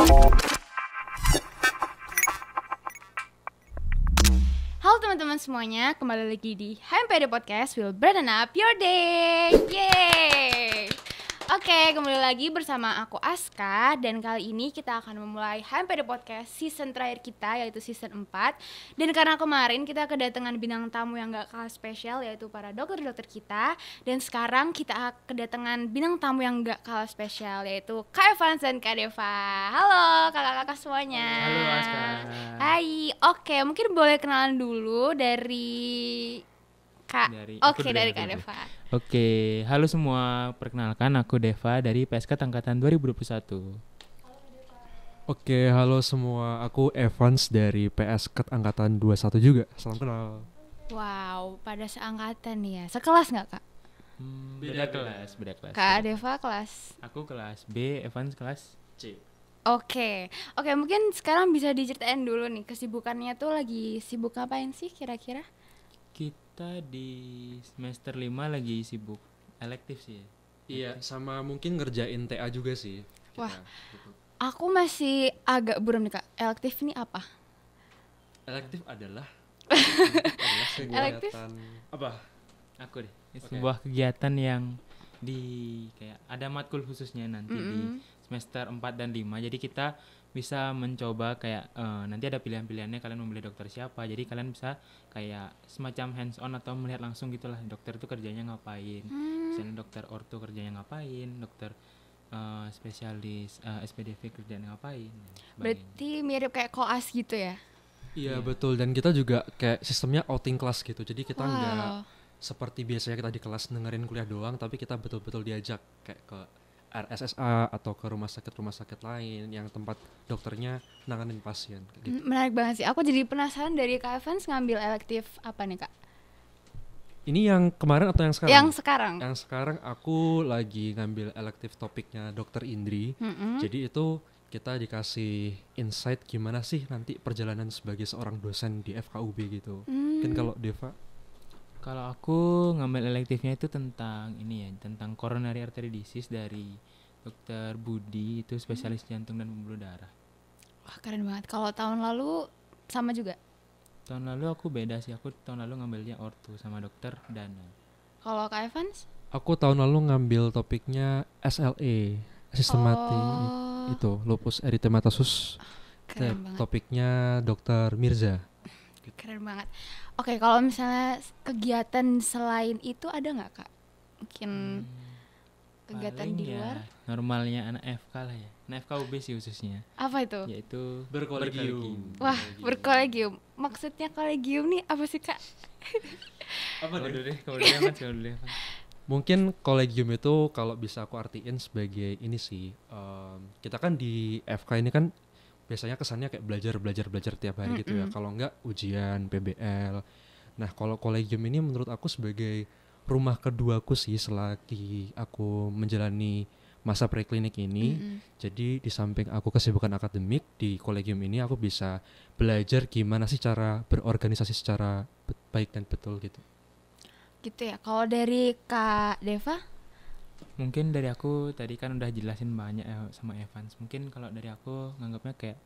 Halo teman-teman semuanya, kembali lagi di HMPD Podcast Will Brighten Up Your Day. Yeay. Oke, kembali lagi bersama aku Aska. Dan kali ini kita akan memulai HMPD Podcast season terakhir kita, yaitu season 4. Dan karena kemarin kita kedatangan bintang tamu yang gak kalah spesial, yaitu para dokter-dokter kita. Dan sekarang kita kedatangan bintang tamu yang gak kalah spesial, yaitu Kak Evans dan Kak Deva. Halo kakak-kakak semuanya. Halo Aska. Hai, oke, mungkin boleh kenalan dulu dari Kak. Dari Kak Deva. Oke, halo semua. Perkenalkan aku Deva dari PSK Angkatan 2021. Oke, halo semua. Aku Evans dari PSK Angkatan 21 juga. Salam kenal. Wow, pada seangkatan nih ya. Sekelas nggak Kak? Beda kelas. Kak Deva kelas. Aku kelas B, Evans kelas C. Oke, mungkin sekarang bisa diceritain dulu nih kesibukannya tuh lagi sibuk ngapain sih kira-kira? Kita di semester 5 lagi sibuk elektif sih ya. Iya, sama mungkin ngerjain TA juga sih. Wah, aku masih agak buram nih Kak. Elektif ini apa? Elektif adalah Elektif? kegiatan Apa? Aku deh. Sebuah kegiatan yang di kayak ada matkul khususnya nanti di semester 4 dan 5. Jadi kita bisa mencoba kayak nanti ada pilihan-pilihannya, kalian memilih dokter siapa. Jadi kalian bisa kayak semacam hands on atau melihat langsung gitulah dokter itu kerjanya ngapain. Misalnya dokter orto kerjanya ngapain, dokter spesialis SPDV kerjanya ngapain. Berarti mirip kayak koas gitu ya? Iya, betul. Dan kita juga kayak sistemnya outing kelas gitu. Jadi kita nggak Wow. seperti biasanya kita di kelas dengerin kuliah doang, tapi kita betul-betul diajak kayak ke RSSA atau ke rumah sakit lain yang tempat dokternya nanganin pasien kayak gitu. Menarik banget sih. Aku jadi penasaran dari Kak Evans ngambil elektif apa nih Kak? Ini yang kemarin atau yang sekarang? Yang sekarang. Yang sekarang aku lagi ngambil elektif topiknya Dokter Indri. Jadi itu kita dikasih insight gimana sih nanti perjalanan sebagai seorang dosen di FKUB gitu. Mungkin kalau Deva? Kalau aku ngambil elektifnya itu tentang ini ya, tentang coronary artery disease dari Dokter Budi, itu spesialis jantung dan pembuluh darah. Wah, keren banget. Kalau tahun lalu sama juga. Tahun lalu aku beda sih, aku tahun lalu ngambilnya orto sama Dokter Dana. Kalau Kak Evans? Aku tahun lalu ngambil topiknya SLE, sistematik itu lupus erythematosus. Keren banget. Topiknya Dokter Mirza. Keren banget. Oke, kalau misalnya kegiatan selain itu ada nggak Kak? Mungkin kegiatan Paling di ya, luar? normalnya anak FK lah ya, anak FKUB sih khususnya, Apa itu? yaitu Berkolegium. Wah, berkolegium. Maksudnya kolegium nih apa sih Kak? Apa deh? Kalau dulu. Mungkin kolegium itu kalau bisa aku artiin sebagai ini sih, kita kan di FK ini kan biasanya kesannya kayak belajar tiap hari gitu ya. Kalau enggak ujian, PBL. Nah kalau kolegium ini menurut aku sebagai rumah keduaku sih selagi aku menjalani masa preklinik ini. Jadi di samping aku kesibukan akademik, di kolegium ini aku bisa belajar gimana sih cara berorganisasi secara baik dan betul gitu. Gitu ya. Kalau dari Kak Deva? Mungkin dari aku tadi kan udah jelasin banyak sama Evans. Mungkin kalau dari aku nganggapnya kayak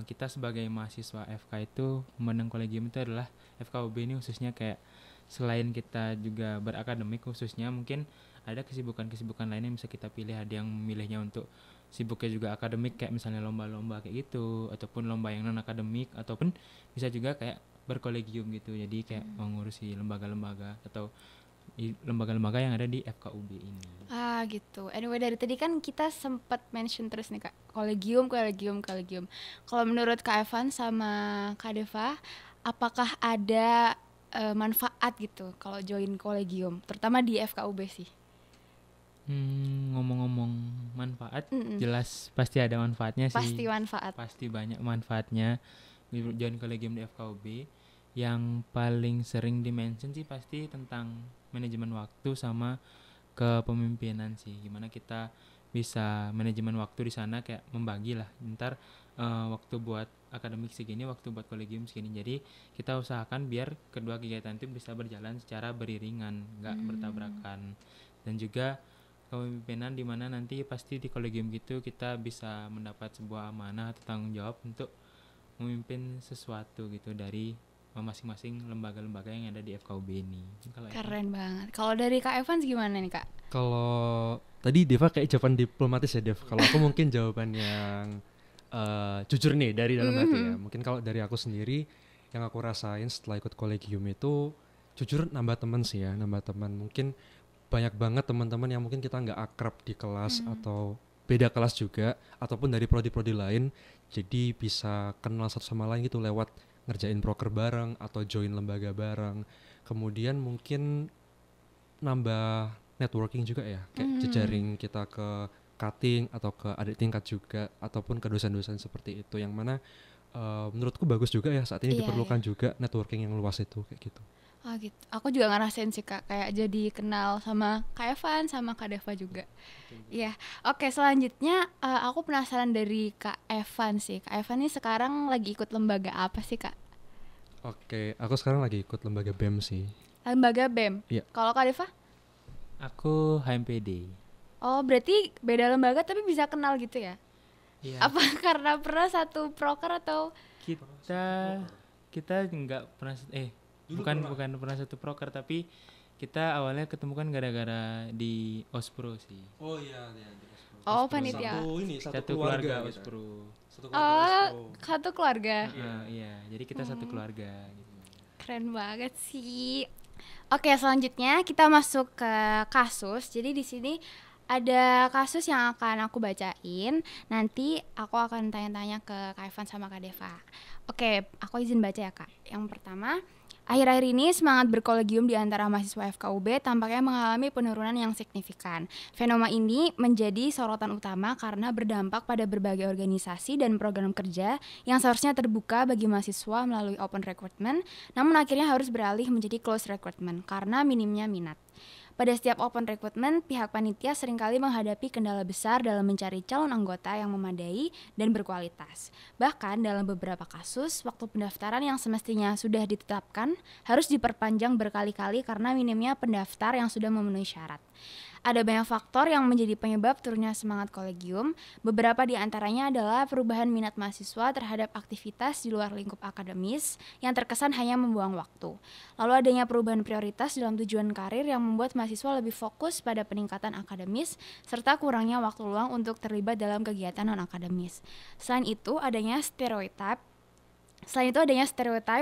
kita sebagai mahasiswa FK itu memandang kolegium itu adalah FKUB ini khususnya kayak selain kita juga berakademik khususnya, mungkin ada kesibukan-kesibukan lain yang bisa kita pilih. Ada yang memilihnya untuk sibuknya juga akademik kayak misalnya lomba-lomba kayak gitu, ataupun lomba yang non akademik, ataupun bisa juga kayak berkolegium gitu. Jadi kayak mengurusi lembaga-lembaga atau lembaga-lembaga yang ada di FKUB ini. Gitu. Anyway, dari tadi kan kita sempat mention terus nih Kak, kolegium. Kalau menurut Kak Evan sama Kak Deva, apakah ada manfaat gitu kalau join kolegium, terutama di FKUB sih? Ngomong-ngomong manfaat, jelas pasti ada manfaatnya sih. Pasti manfaat. Pasti banyak manfaatnya join kolegium di FKUB. Yang paling sering dimention sih pasti tentang manajemen waktu sama kepemimpinan sih. Gimana kita bisa manajemen waktu di sana, kayak membagi lah. Ntar waktu buat akademik segini, waktu buat kolegium segini. Jadi kita usahakan biar kedua kegiatan itu bisa berjalan secara beriringan, nggak bertabrakan. Dan juga kepemimpinan di mana nanti pasti di kolegium gitu kita bisa mendapat sebuah amanah atau tanggung jawab untuk memimpin sesuatu gitu dari masing-masing lembaga-lembaga yang ada di FKUB ini. Kalau Evan? Keren banget. Kalau dari Kak Evans gimana nih Kak? Kalau tadi Deva kayak jawaban diplomatis ya Dev. Kalau aku mungkin jawaban yang jujur nih dari dalam hati ya. Mungkin kalau dari aku sendiri yang aku rasain setelah ikut kolegium itu jujur nambah teman sih ya, nambah teman. Mungkin banyak banget teman-teman yang mungkin kita nggak akrab di kelas atau beda kelas juga ataupun dari prodi-prodi lain. Jadi bisa kenal satu sama lain gitu lewat ngerjain proker bareng atau join lembaga bareng. Kemudian mungkin nambah networking juga ya, kayak jejaring kita ke cutting atau ke adik tingkat juga ataupun ke dosen-dosen seperti itu yang mana menurutku bagus juga ya saat ini Iya, diperlukan juga networking yang luas itu kayak gitu. Oh gitu. Aku juga ngerasain sih Kak, kayak jadi kenal sama Kak Evan sama Kak Deva juga. Iya. Oke, selanjutnya aku penasaran dari Kak Evan sih. Kak Evan nih sekarang lagi ikut lembaga apa sih Kak? Oke, aku sekarang lagi ikut lembaga BEM sih. Lembaga BEM. Iya. Kalau Kak Deva? Aku HMPD. Oh, berarti beda lembaga tapi bisa kenal gitu ya? Iya. Apa karena pernah satu proker atau Kita nggak pernah bukan pernah satu proker, tapi kita awalnya ketemu kan gara-gara di Ospro sih. Oh iya, Oh, panitia. Satu keluarga Ospro. Oh, satu keluarga. Iya, jadi kita satu keluarga gitu. Keren banget sih. Oke, selanjutnya kita masuk ke kasus. Jadi di sini ada kasus yang akan aku bacain. Nanti aku akan tanya-tanya ke Kak Evan sama Kak Deva. Oke, aku izin baca ya Kak. Yang pertama, akhir-akhir ini semangat berkolegium di antara mahasiswa FKUB tampaknya mengalami penurunan yang signifikan. Fenomena ini menjadi sorotan utama karena berdampak pada berbagai organisasi dan program kerja yang seharusnya terbuka bagi mahasiswa melalui open recruitment, namun akhirnya harus beralih menjadi closed recruitment karena minimnya minat. Pada setiap open recruitment, pihak panitia seringkali menghadapi kendala besar dalam mencari calon anggota yang memadai dan berkualitas. Bahkan dalam beberapa kasus, waktu pendaftaran yang semestinya sudah ditetapkan harus diperpanjang berkali-kali karena minimnya pendaftar yang sudah memenuhi syarat. Ada banyak faktor yang menjadi penyebab turunnya semangat kolegium. Beberapa di antaranya adalah perubahan minat mahasiswa terhadap aktivitas di luar lingkup akademis yang terkesan hanya membuang waktu. Lalu adanya perubahan prioritas dalam tujuan karir yang membuat mahasiswa lebih fokus pada peningkatan akademis serta kurangnya waktu luang untuk terlibat dalam kegiatan non-akademis. Selain itu adanya stereotip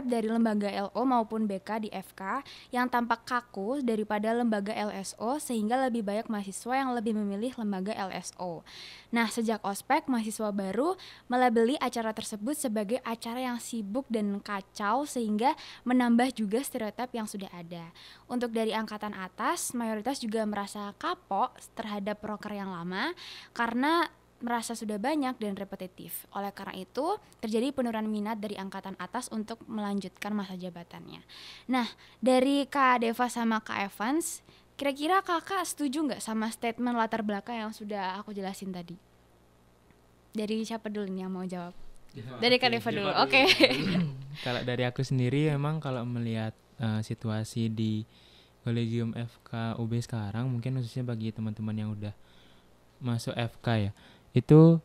dari lembaga LO maupun BK di FK yang tampak kaku daripada lembaga LSO sehingga lebih banyak mahasiswa yang lebih memilih lembaga LSO. Nah, sejak ospek, mahasiswa baru melabeli acara tersebut sebagai acara yang sibuk dan kacau sehingga menambah juga stereotip yang sudah ada. Untuk dari angkatan atas, mayoritas juga merasa kapok terhadap proker yang lama karena merasa sudah banyak dan repetitif. Oleh karena itu, terjadi penurunan minat dari angkatan atas untuk melanjutkan masa jabatannya. Nah, dari Kak Deva sama Kak Evans, kira-kira kakak setuju nggak sama statement latar belakang yang sudah aku jelasin tadi? Dari siapa dulu nih yang mau jawab? Dari Kak Deva dulu, oke. Kalau dari aku sendiri memang kalau melihat situasi di Kolegium FKUB sekarang, mungkin khususnya bagi teman-teman yang udah masuk FK ya, itu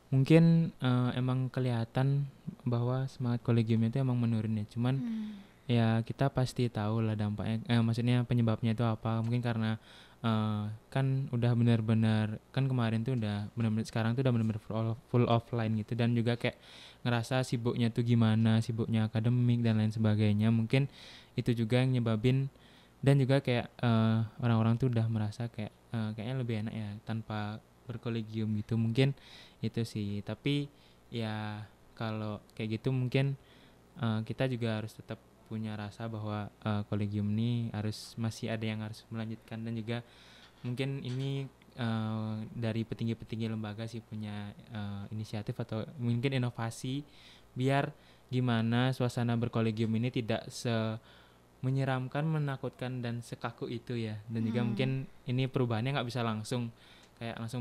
mungkin emang kelihatan bahwa semangat kolegiumnya itu emang menurun ya. Cuman ya kita pasti tahu lah dampaknya, maksudnya penyebabnya itu apa. Mungkin karena kan udah benar-benar, kan kemarin tuh udah benar-benar, sekarang tuh udah benar-benar full offline gitu, dan juga kayak ngerasa sibuknya tuh gimana, sibuknya akademik dan lain sebagainya. Mungkin itu juga yang nyebabin, dan juga kayak orang-orang tuh udah merasa kayak kayaknya lebih enak ya tanpa berkolegium gitu. Mungkin itu sih. Tapi ya kalau kayak gitu mungkin kita juga harus tetap punya rasa bahwa kolegium ini masih ada yang harus melanjutkan, dan juga mungkin ini dari petinggi-petinggi lembaga sih punya inisiatif atau mungkin inovasi biar gimana suasana berkolegium ini tidak menyeramkan, menakutkan, dan sekaku itu ya. Dan juga mungkin ini perubahannya nggak bisa langsung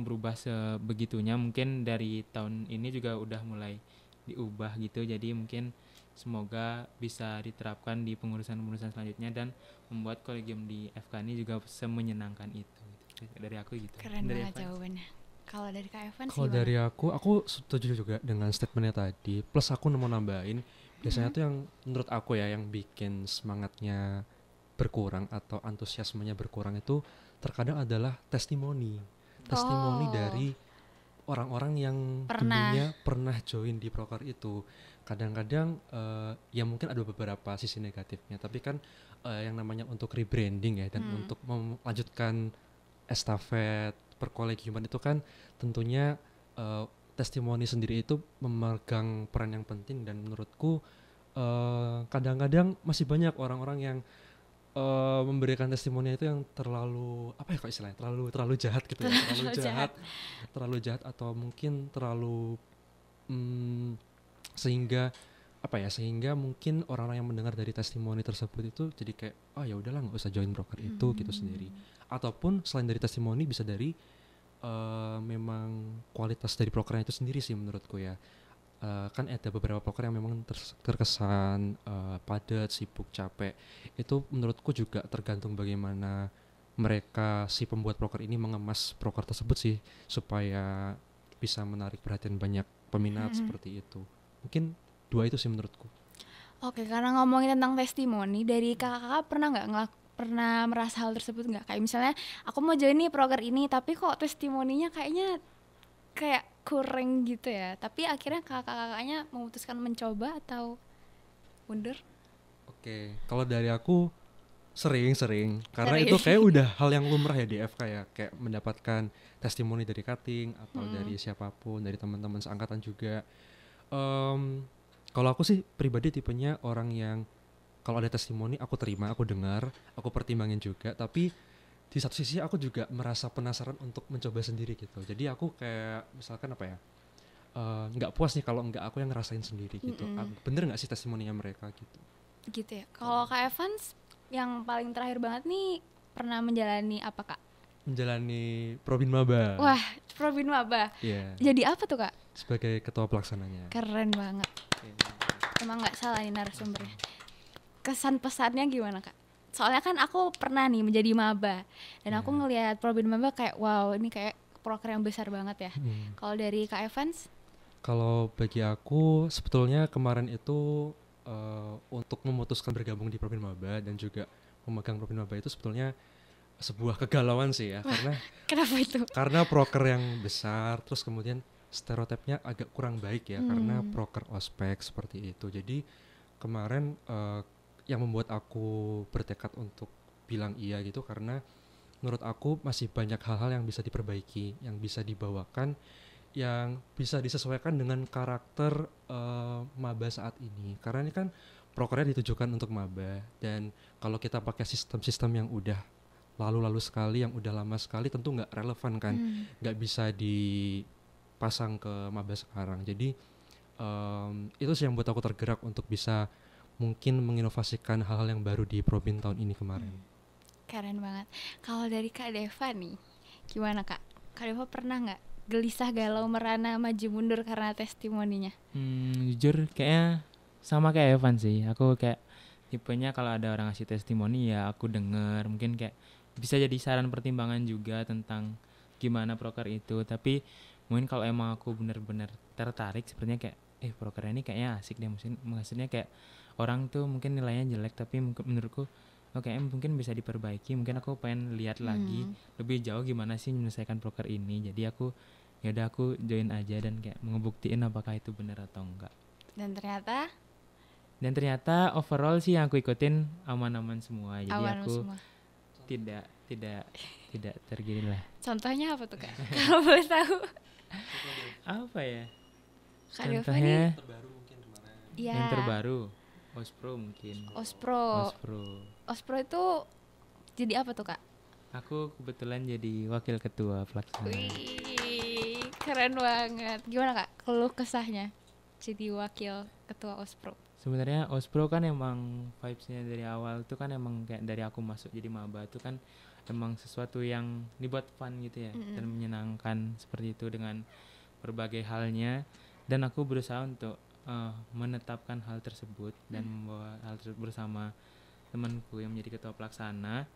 berubah sebegitunya. Mungkin dari tahun ini juga udah mulai diubah gitu. Jadi mungkin semoga bisa diterapkan di pengurusan selanjutnya dan membuat kolegium di FK ini juga semenyenangkan itu. sih dari aku gitu. Keren Dari banget Evan. jawabannya. Kalau dari Kak Evan Kalau gimana? dari aku setuju juga dengan statementnya tadi. Plus aku mau nambahin, biasanya tuh yang menurut aku ya yang bikin semangatnya berkurang atau antusiasmenya berkurang itu terkadang adalah testimoni. Testimoni Oh, dari orang-orang yang pernah. dulunya pernah join di proker itu. Kadang-kadang ya mungkin ada beberapa sisi negatifnya, tapi kan yang namanya untuk rebranding ya dan untuk melanjutkan estafet perkolegiuman itu kan tentunya testimoni sendiri itu memegang peran yang penting, dan menurutku kadang-kadang masih banyak orang-orang yang memberikan testimoni itu yang terlalu apa ya kok istilahnya terlalu jahat gitu ya, terlalu Terlalu jahat, jahat. terlalu jahat atau mungkin terlalu mm, sehingga apa ya, sehingga mungkin orang-orang yang mendengar dari testimoni tersebut itu jadi kayak oh ya udahlah nggak usah join broker itu gitu sendiri. Ataupun selain dari testimoni bisa dari memang kualitas dari brokernya itu sendiri sih menurutku ya. Kan ada beberapa broker yang memang terkesan padat, sibuk, capek. Itu menurutku juga tergantung bagaimana mereka si pembuat broker ini mengemas broker tersebut sih supaya bisa menarik perhatian banyak peminat seperti itu. Mungkin dua itu sih menurutku. Oke, karena ngomongin tentang testimoni, dari kakak pernah nggak pernah merasa hal tersebut nggak? Kayak misalnya aku mau join nih proker ini, tapi kok testimoninya kayaknya kayak kurang gitu ya. Tapi akhirnya kakak-kakaknya memutuskan mencoba atau mundur? Oke, kalau dari aku sering karena Sering. itu kayak udah hal yang lumrah ya di FK ya, kayak mendapatkan testimoni dari cutting atau dari siapapun, dari teman-teman seangkatan juga. Kalau aku sih pribadi tipenya orang yang kalau ada testimoni aku terima, aku dengar, aku pertimbangin juga, tapi di satu sisi aku juga merasa penasaran untuk mencoba sendiri gitu. Jadi aku kayak misalkan apa ya, nggak puas nih kalau nggak aku yang ngerasain sendiri gitu. Bener nggak sih testimoninya mereka gitu. Gitu ya. Kalau Kak Evans yang paling terakhir banget nih pernah menjalani apa Kak? Menjalani Probin Maba. Wah, Probin Maba. Iya, Jadi apa tuh Kak? sebagai ketua pelaksananya. Keren banget. Emang nggak salah nih narasumbernya. Kesan pesannya gimana Kak? Soalnya kan aku pernah nih menjadi maba dan aku ngelihat Probin Maba kayak wow, ini kayak proker yang besar banget ya. Kalau dari Kak Evans? Kalau bagi aku sebetulnya kemarin itu untuk memutuskan bergabung di Probin Maba dan juga memegang Probin Maba itu sebetulnya sebuah kegalauan sih ya. Kenapa itu? Karena proker yang besar, terus kemudian stereotipnya agak kurang baik ya, karena proker ospek seperti itu. Jadi kemarin yang membuat aku bertekad untuk bilang iya gitu karena menurut aku masih banyak hal-hal yang bisa diperbaiki, yang bisa dibawakan, yang bisa disesuaikan dengan karakter maba saat ini. Karena ini kan prokernya ditujukan untuk maba, dan kalau kita pakai sistem-sistem yang udah lalu sekali, yang udah lama sekali, tentu nggak relevan kan, nggak bisa dipasang ke maba sekarang. Jadi itu sih yang buat aku tergerak untuk bisa mungkin menginovasikan hal-hal yang baru di Probin tahun ini kemarin. Keren banget. Kalau dari Kak Deva nih, gimana Kak? Kak Deva pernah nggak gelisah, galau, merana, maju mundur karena testimoninya? Jujur kayaknya sama kayak Evan sih. Aku kayak tipenya kalau ada orang ngasih testimoni ya aku denger, mungkin kayak bisa jadi saran pertimbangan juga tentang gimana proker itu. Tapi mungkin kalau emang aku bener-bener tertarik sepertinya kayak proker ini kayaknya asik deh, maksudnya kayak orang tuh mungkin nilainya jelek tapi menurutku oke, mungkin bisa diperbaiki. Mungkin aku pengen lihat lagi lebih jauh gimana sih menyelesaikan proker ini. Jadi aku ya udah aku join aja dan kayak ngebuktiin apakah itu benar atau enggak. Dan ternyata overall sih yang aku ikutin aman-aman semua. Jadi aman aku semua. tidak tergila lah. Contohnya apa tuh Kak? Kalau boleh tahu. Apa ya? Kak Deva Contohnya nih, Terbaru mungkin kemarin. ya, yang terbaru Ospro mungkin. Ospro. Ospro. Ospro itu jadi apa tuh Kak? Aku kebetulan jadi wakil ketua pelaksana. Wih, keren banget. Gimana Kak keluh kesahnya jadi wakil ketua Ospro? Sebenarnya Ospro kan emang vibes-nya dari awal tuh kan emang kayak dari aku masuk jadi maba tuh kan emang sesuatu yang dibuat fun gitu ya, dan menyenangkan seperti itu dengan berbagai halnya, dan aku berusaha untuk menetapkan hal tersebut dan membawa hal tersebut bersama temanku yang menjadi ketua pelaksana.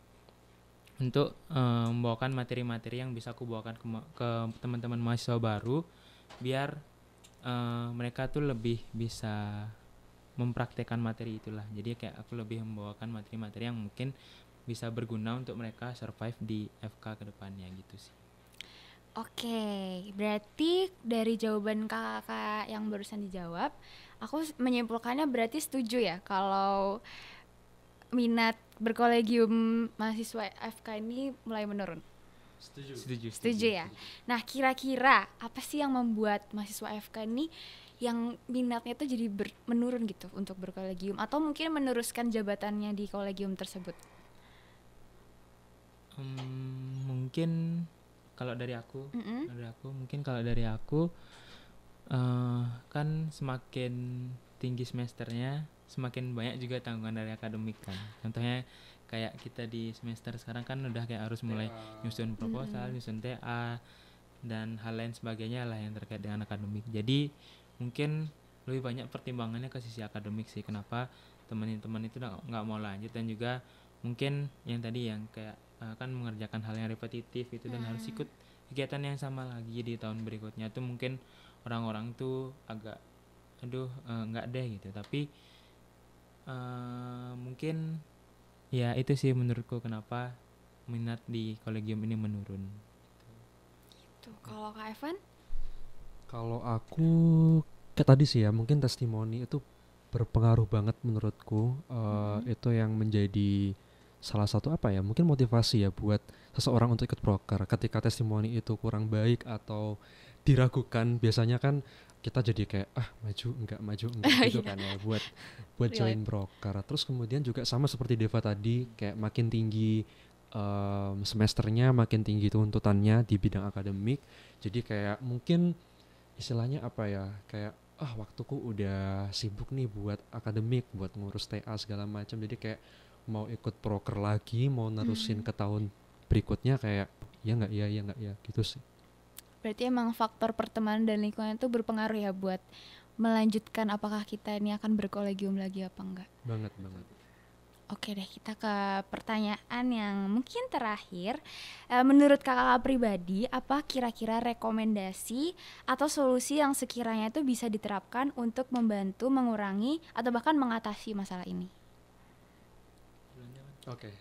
untuk membawakan materi-materi yang bisa aku bawakan ke teman-teman mahasiswa baru, biar mereka tuh lebih bisa mempraktekkan materi itulah. Jadi kayak aku lebih membawakan materi-materi yang mungkin bisa berguna untuk mereka survive di FK kedepannya gitu sih. Oke, berarti dari jawaban kakak yang barusan dijawab, aku menyimpulkannya berarti setuju ya kalau minat berkolegium mahasiswa FK ini mulai menurun. Setuju ya. Nah, kira-kira apa sih yang membuat mahasiswa FK ini yang minatnya tuh jadi menurun gitu untuk berkolegium, atau mungkin meneruskan jabatannya di kolegium tersebut? Mungkin kalau dari aku, mungkin kalau dari aku kan semakin tinggi semesternya, semakin banyak juga tanggungan dari akademik kan. Contohnya kayak kita di semester sekarang kan udah kayak harus mulai nyusun proposal, nyusun TA dan hal lain sebagainya lah yang terkait dengan akademik. Jadi mungkin lebih banyak pertimbangannya ke sisi akademik sih, kenapa teman-teman itu nggak mau lanjut. Dan juga mungkin yang tadi yang kayak kan mengerjakan hal yang repetitif itu dan harus ikut kegiatan yang sama lagi di tahun berikutnya tuh mungkin orang-orang tuh agak nggak deh gitu. Tapi mungkin ya itu sih menurutku kenapa minat di kolegium ini menurun. Tuh, kalau Kak Evan? Kalau aku kayak tadi sih ya, mungkin testimoni itu berpengaruh banget menurutku. Itu yang menjadi salah satu apa ya, mungkin motivasi ya buat seseorang untuk ikut proker. Ketika testimoni itu kurang baik atau diragukan, biasanya kan kita jadi kayak maju enggak gitu kan ya, buat join proker. Terus kemudian juga sama seperti Deva tadi, kayak makin tinggi semesternya, makin tinggi tuntutannya di bidang akademik. Jadi kayak mungkin istilahnya apa ya, kayak waktuku udah sibuk nih buat akademik, buat ngurus TA segala macam. Jadi kayak mau ikut proker lagi, mau nerusin ke tahun berikutnya, kayak ya nggak ya gitu sih. Berarti emang faktor pertemanan dan lingkungan itu berpengaruh ya buat melanjutkan apakah kita ini akan berkolegium lagi apa enggak. Banget. Oke deh, kita ke pertanyaan yang mungkin terakhir. Menurut kakak pribadi, apa kira-kira rekomendasi atau solusi yang sekiranya itu bisa diterapkan untuk membantu mengurangi atau bahkan mengatasi masalah ini? Oke.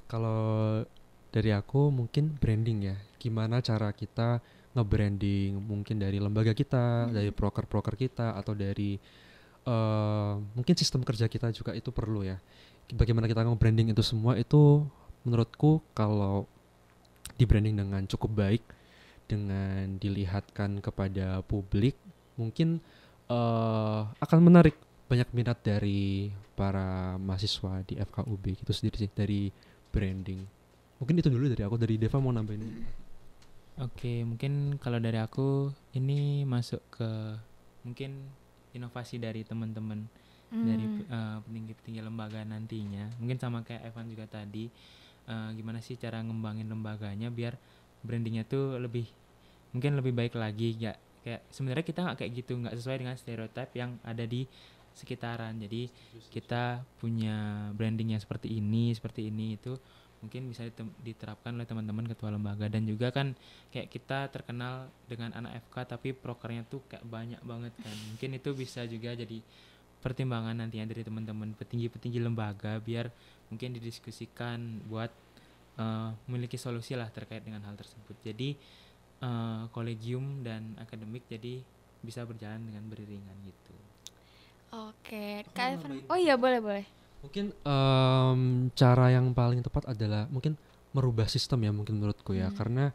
Kalau dari aku mungkin branding ya. Gimana cara kita nge-branding mungkin dari lembaga kita, dari proker-proker kita, atau dari mungkin sistem kerja kita juga itu perlu ya. Bagaimana kita nge-branding itu semua itu menurutku kalau di-branding dengan cukup baik, dengan dilihatkan kepada publik, mungkin akan menarik banyak minat dari para mahasiswa di FKUB gitu sendiri sih, dari branding. Mungkin itu dulu dari aku. Dari Deva mau nambahin? Oke, mungkin kalau dari aku ini masuk ke mungkin inovasi dari teman-teman dari petinggi-petinggi lembaga nantinya. Mungkin sama kayak Evan juga tadi, gimana sih cara ngembangin lembaganya biar brandingnya tuh mungkin lebih baik lagi. Ya kayak sebenarnya kita nggak kayak gitu, nggak sesuai dengan stereotip yang ada di sekitaran. Jadi kita punya branding yang seperti ini itu mungkin bisa diterapkan oleh teman-teman ketua lembaga. Dan juga kan kayak kita terkenal dengan anak FK tapi prokernya tuh kayak banyak banget kan. Mungkin itu bisa juga jadi pertimbangan nantinya dari teman-teman petinggi-petinggi lembaga, biar mungkin didiskusikan buat memiliki solusi lah terkait dengan hal tersebut. Jadi kolegium dan akademik jadi bisa berjalan dengan beriringan gitu. Oke, Kak Evan. Oh iya, boleh. Mungkin cara yang paling tepat adalah mungkin merubah sistem ya, mungkin menurutku ya. Karena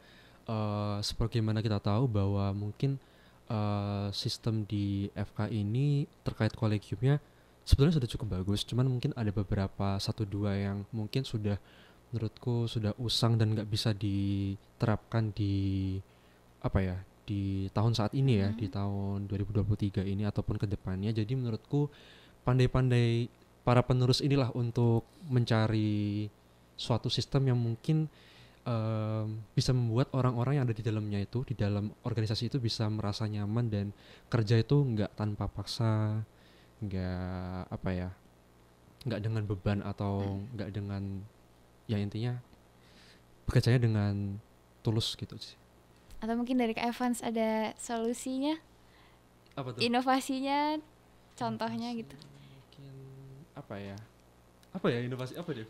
sebagaimana kita tahu bahwa mungkin sistem di FK ini terkait kolegiumnya sebetulnya sudah cukup bagus. Cuman mungkin ada beberapa 1-2 yang mungkin sudah menurutku sudah usang dan gak bisa diterapkan di di tahun saat ini ya, di tahun 2023 ini ataupun ke depannya. Jadi menurutku pandai-pandai para penerus inilah untuk mencari suatu sistem yang mungkin bisa membuat orang-orang yang ada di dalamnya itu, di dalam organisasi itu bisa merasa nyaman dan kerja itu nggak tanpa paksa, nggak dengan beban atau nggak dengan, ya intinya bekerjanya dengan tulus gitu sih. Atau mungkin dari Kak Evans ada solusinya, Apa tuh? inovasinya, contohnya gitu. Mungkin apa ya inovasi apa deh?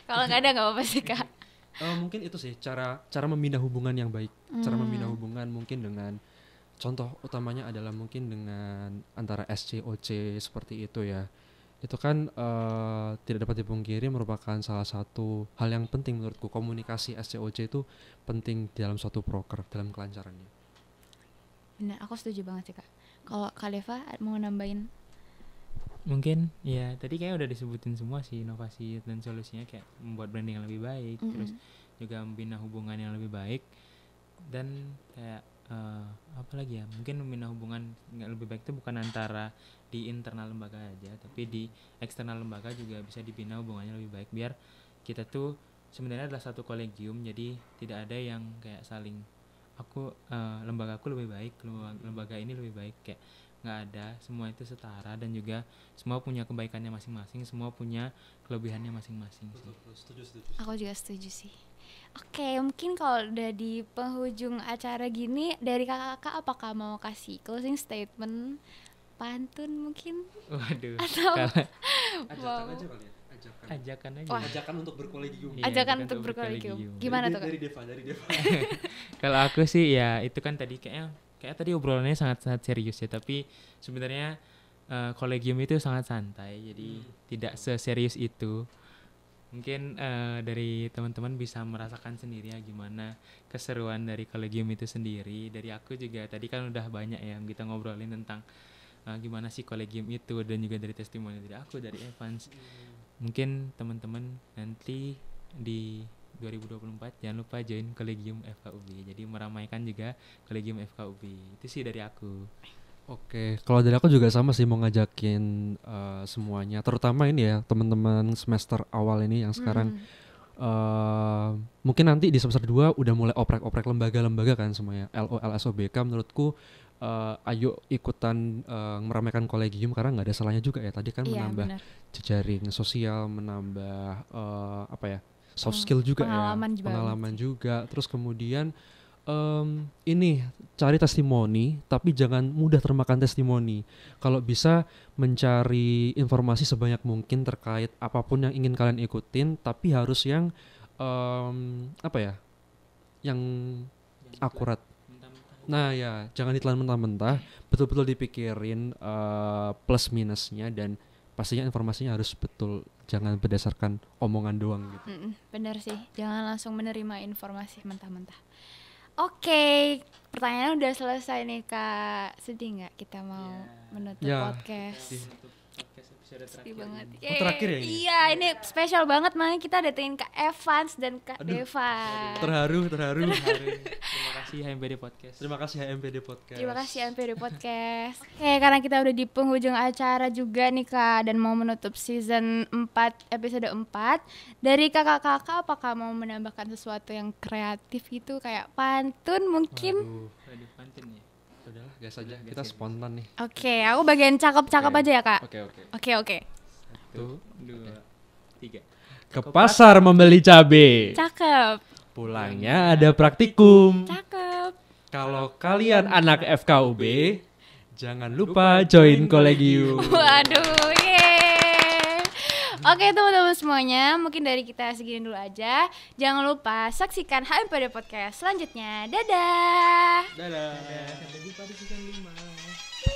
Kalau nggak ada nggak apa-apa sih Kak. Mungkin itu sih cara membina hubungan yang baik. Cara membina hubungan mungkin dengan contoh utamanya adalah mungkin dengan antara SCOC seperti itu ya. Itu kan tidak dapat dipungkiri merupakan salah satu hal yang penting menurutku. Komunikasi SCOC itu penting dalam suatu proker, dalam kelancarannya. Benar, aku setuju banget sih Kak. Kalau Kak Deva mau nambahin? Mungkin ya tadi kayak udah disebutin semua sih, inovasi dan solusinya kayak membuat branding yang lebih baik, terus juga membina hubungan yang lebih baik, dan kayak apa lagi ya, mungkin membina hubungan yang lebih baik itu bukan antara di internal lembaga aja, tapi di eksternal lembaga juga bisa dibina hubungannya lebih baik, biar kita tuh sebenarnya adalah satu kolegium, jadi tidak ada yang kayak saling lembaga aku lebih baik, lembaga ini lebih baik, kayak nggak ada. Semua itu setara dan juga semua punya kebaikannya masing-masing, semua punya kelebihannya masing-masing sih. Setuju. Aku juga setuju sih. Oke, mungkin kalau udah di penghujung acara gini, dari kakak-kakak apakah mau kasih closing statement, pantun mungkin? Waduh, Atau Ajakan aja kali ya. ajakan aja. Wah. Ajakan untuk berkolegium. Iya, Ajakan ajakan untuk untuk berkolegium. berkolegium. Gimana tuh Kak? Dari Deva. Kalau aku sih ya itu kan tadi kayak tadi obrolannya sangat serius ya, tapi sebenarnya kolegium itu sangat santai, jadi tidak seserius itu. Mungkin dari teman-teman bisa merasakan sendiri ya gimana keseruan dari kolegium itu sendiri. Dari aku juga tadi kan udah banyak ya kita ngobrolin tentang gimana sih kolegium itu, dan juga dari testimoni dari aku, dari Evans. Mungkin teman-teman nanti di 2024 jangan lupa join kolegium FKUB, jadi meramaikan juga kolegium FKUB. Itu sih dari aku. Oke, kalau dari aku juga sama sih, mau ngajakin semuanya, terutama ini ya teman-teman semester awal ini yang sekarang mungkin nanti di semester 2 udah mulai oprek-oprek lembaga-lembaga kan semuanya, LO, LSOBK. Menurutku ayo ikutan meramaikan kolegium, karena nggak ada salahnya juga ya. Tadi kan Iya, menambah benar. jejaring sosial, menambah soft skill juga pengalaman juga. Terus kemudian ini cari testimoni, tapi jangan mudah termakan testimoni. Kalau bisa mencari informasi sebanyak mungkin terkait apapun yang ingin kalian ikutin, tapi harus yang yang akurat. Nah ya, jangan ditelan mentah-mentah, betul-betul dipikirin plus minusnya, dan pastinya informasinya harus betul, jangan berdasarkan omongan doang gitu. Bener sih, jangan langsung menerima informasi mentah-mentah. Oke, pertanyaannya udah selesai nih Kak. Sedih nggak kita mau menutup podcast? Sedih banget. Terakhir ya ini? Iya, ini spesial banget, makanya kita datengin Kak Evans dan Kak Deva. Terharu. Terima kasih HMPD Podcast. Terima kasih HMPD Podcast. Terima kasih HMPD Podcast. Oke, karena kita udah di penghujung acara juga nih Kak, dan mau menutup season 4 episode 4. Dari kakak-kakak apakah mau menambahkan sesuatu yang kreatif gitu, kayak pantun mungkin? Waduh, pantun ya. Udahlah, gas aja. Kita spontan nih. Oke, aku bagian cakep-cakep aja ya Kak. Oke. Oke. 1, 2, 3. Ke pasar membeli cabe. Cakep. Pulangnya ada praktikum. Cakep. Kalau kalian anak FKUB, jangan lupa join kolegium. Waduh, yeay. Oke teman-teman semuanya, mungkin dari kita segini dulu aja. Jangan lupa saksikan HMPD Podcast selanjutnya. Dadah. Dadah. Sampai jumpa di season 5.